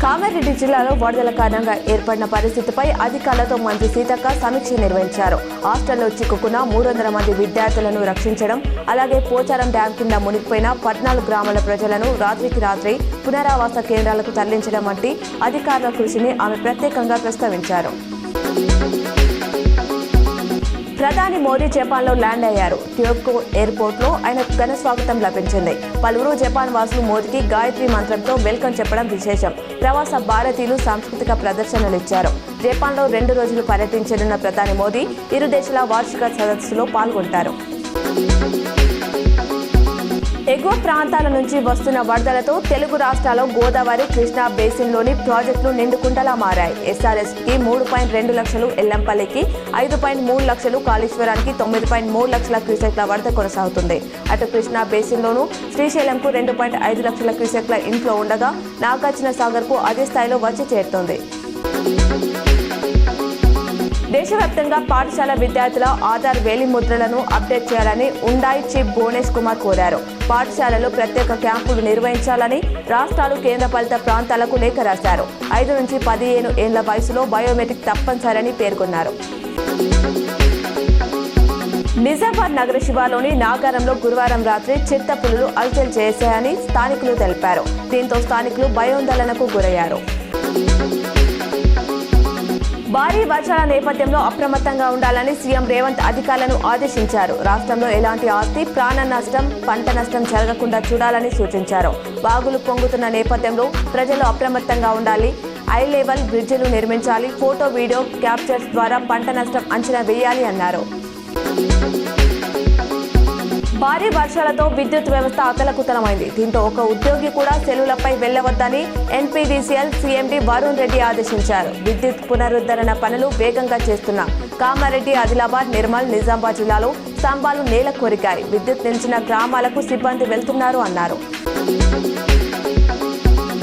కామారెడ్డి జిల్లాలో వరదల కారణంగా ఏర్పడిన పరిస్థితిపై అధికారులతో మంత్రి సీతక్క సమీక్ష నిర్వహించారు. హాస్టల్లో చిక్కుకున్న 300 మంది విద్యార్థులను రక్షించడం, అలాగే పోచారం డ్యాం కింద మునిగిపోయిన 14 గ్రామాల ప్రజలను రాత్రికి రాత్రి పునరావాస కేంద్రాలకు తరలించడం వంటి అధికారుల కృషిని ఆమె ప్రత్యేకంగా ప్రస్తావించారు. ప్రధాని మోదీ జపాన్లో ల్యాండ్ అయ్యారు. ట్యోక్యో ఎయిర్పోర్ట్లో ఆయనకు ఘన స్వాగతం లభించింది. పలువురు జపాన్ వాసులు మోదీకి గాయత్రి మంత్రంతో వెల్కమ్ చెప్పడం విశేషం. ప్రవాస భారతీయులు సాంస్కృతిక ప్రదర్శనలు ఇచ్చారు. జపాన్లో 2 రోజులు పర్యటించనున్న ప్రధాని మోదీ ఇరు దేశాల వార్షిక సదస్సులో పాల్గొంటారు. ఎగువ ప్రాంతాల నుంచి వస్తున్న వరదలతో తెలుగు రాష్ట్రాల్లో గోదావరి, కృష్ణా బేసిన్లోని ప్రాజెక్టులు నిండుకుండలా మారాయి. ఎస్ఆర్ఎస్కి 3.2 లక్షలు, ఎల్లంపల్లికి 5.3 లక్షలు, కాళేశ్వరానికి 9.3 లక్షల క్యూసెక్ల వరద కొనసాగుతుంది. అటు కృష్ణా బేసిన్లోనూ శ్రీశైలంకు 2.5 లక్షల క్యూసెక్ల ఇన్ఫ్లో ఉండగా నాగార్జున సాగర్కు అదే స్థాయిలో వచ్చి చేరుతోంది. దేశవ్యాప్తంగా పాఠశాల విద్యార్థుల ఆధార్ వేలిముద్రలను అప్డేట్ చేయాలని ఉండాయి చీఫ్ భువనేష్ కుమార్ కోరారు. పాఠశాలలో ప్రత్యేక క్యాంపులు నిర్వహించాలని రాష్ట్రాలు, కేంద్రపాలిత ప్రాంతాలకు లేఖ రాశారు. 5 నుంచి 15 ఏళ్ల వయసులో బయోమెట్రిక్ తప్పనిసరని పేర్కొన్నారు. నిజామాబాద్ నగర శివార్లోని నాగారంలో గురువారం రాత్రి చిరుతపులులు అలచల్ చేశాయని స్థానికులు తెలిపారు. దీంతో స్థానికులు భయాందోళనకు గురయ్యారు. భారీ వర్షాల నేపథ్యంలో అప్రమత్తంగా ఉండాలని సీఎం రేవంత్ అధికారులను ఆదేశించారు. రాష్ట్రంలో ఎలాంటి ఆస్తి, ప్రాణ నష్టం, పంట నష్టం జరగకుండా చూడాలని సూచించారు. వాగులు పొంగుతున్న నేపథ్యంలో ప్రజలు అప్రమత్తంగా ఉండాలి. హై లెవెల్ బ్రిడ్జిలు నిర్మించాలి. ఫోటో, వీడియో క్యాప్చర్స్ ద్వారా పంట నష్టం అంచనా వేయాలి అన్నారు. భారీ వర్షాలతో విద్యుత్ వ్యవస్థ అతలకుతలమైంది. దీంతో ఒక ఉద్యోగి కూడా సెలవులపై వెళ్లవద్దని ఎన్పీడీసీఎల్ సీఎండీ వరుణ్ రెడ్డి ఆదేశించారు. విద్యుత్ పునరుద్ధరణ పనులు వేగంగా చేస్తున్న కామారెడ్డి, ఆదిలాబాద్, నిర్మల్, నిజామాబాద్ జిల్లాలో స్తంభాలు నేల కొరికాయి. విద్యుత్ నిలిచిన గ్రామాలకు సిబ్బంది వెళ్తున్నారు అన్నారు.